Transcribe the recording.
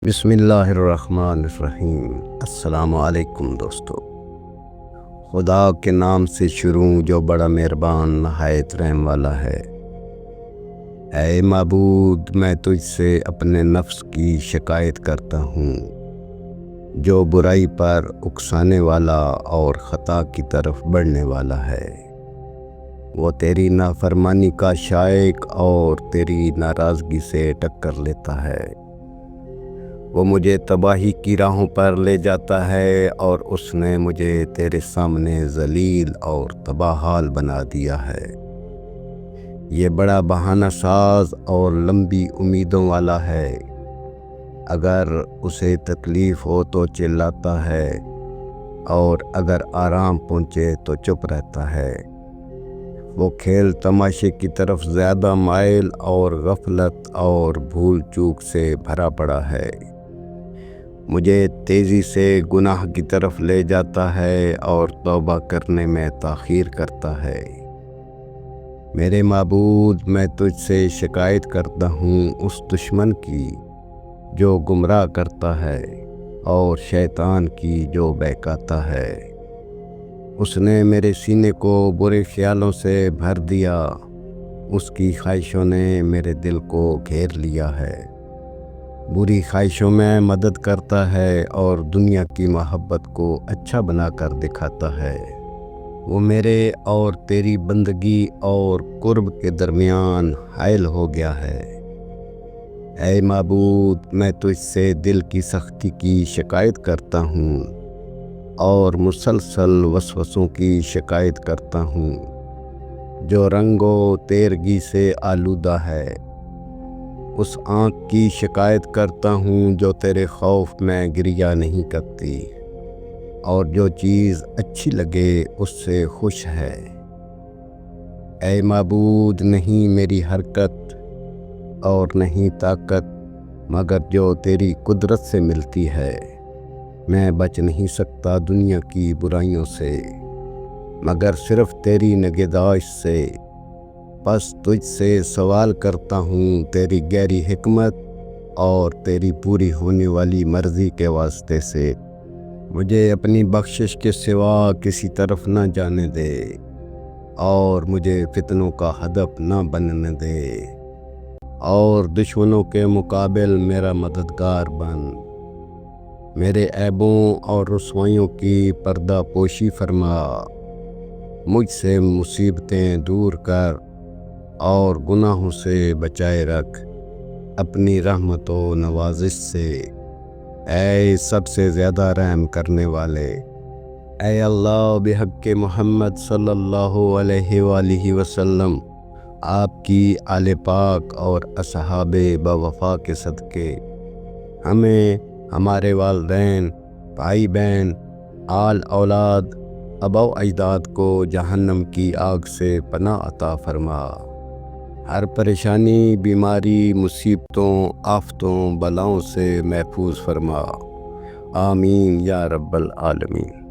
بسم اللہ الرحمن الرحیم۔ السلام علیکم دوستو۔ خدا کے نام سے شروع جو بڑا مہربان نہایت رحم والا ہے۔ اے معبود، میں تجھ سے اپنے نفس کی شکایت کرتا ہوں جو برائی پر اکسانے والا اور خطا کی طرف بڑھنے والا ہے۔ وہ تیری نافرمانی کا شائق اور تیری ناراضگی سے ٹکر لیتا ہے۔ وہ مجھے تباہی کی راہوں پر لے جاتا ہے اور اس نے مجھے تیرے سامنے ذلیل اور تباہ حال بنا دیا ہے۔ یہ بڑا بہانہ ساز اور لمبی امیدوں والا ہے۔ اگر اسے تکلیف ہو تو چلاتا ہے اور اگر آرام پہنچے تو چپ رہتا ہے۔ وہ کھیل تماشے کی طرف زیادہ مائل اور غفلت اور بھول چوک سے بھرا پڑا ہے۔ مجھے تیزی سے گناہ کی طرف لے جاتا ہے اور توبہ کرنے میں تاخیر کرتا ہے۔ میرے معبود، میں تجھ سے شکایت کرتا ہوں اس دشمن کی جو گمراہ کرتا ہے اور شیطان کی جو بہکاتا ہے۔ اس نے میرے سینے کو برے خیالوں سے بھر دیا، اس کی خواہشوں نے میرے دل کو گھیر لیا ہے۔ بری خواہشوں میں مدد کرتا ہے اور دنیا کی محبت کو اچھا بنا کر دکھاتا ہے۔ وہ میرے اور تیری بندگی اور قرب کے درمیان حائل ہو گیا ہے۔ اے معبود، میں تجھ سے دل کی سختی کی شکایت کرتا ہوں اور مسلسل وسوسوں کی شکایت کرتا ہوں جو رنگ و تیرگی سے آلودہ ہے۔ اس آنکھ کی شکایت کرتا ہوں جو تیرے خوف میں گریہ نہیں کرتی اور جو چیز اچھی لگے اس سے خوش ہے۔ اے معبود، نہیں میری حرکت اور نہیں طاقت مگر جو تیری قدرت سے ملتی ہے۔ میں بچ نہیں سکتا دنیا کی برائیوں سے مگر صرف تیری نگہداشت سے۔ بس تجھ سے سوال کرتا ہوں تیری گہری حکمت اور تیری پوری ہونے والی مرضی کے واسطے سے۔ مجھے اپنی بخشش کے سوا کسی طرف نہ جانے دے اور مجھے فتنوں کا ہدف نہ بننے دے، اور دشمنوں کے مقابل میرا مددگار بن۔ میرے عیبوں اور رسوائیوں کی پردہ پوشی فرما، مجھ سے مصیبتیں دور کر اور گناہوں سے بچائے رکھ اپنی رحمت و نوازش سے۔ اے سب سے زیادہ رحم کرنے والے، اے اللہ بحق محمد صلی اللہ علیہ وآلہ وسلم، آپ کی آل پاک اور اصحاب بوفا کے صدقے ہمیں، ہمارے والدین، بھائی بہن، آل اولاد، آبا و اجداد کو جہنم کی آگ سے پناہ عطا فرما۔ ہر پریشانی، بیماری، مصیبتوں، آفتوں، بلاؤں سے محفوظ فرما۔ آمین یا رب العالمین۔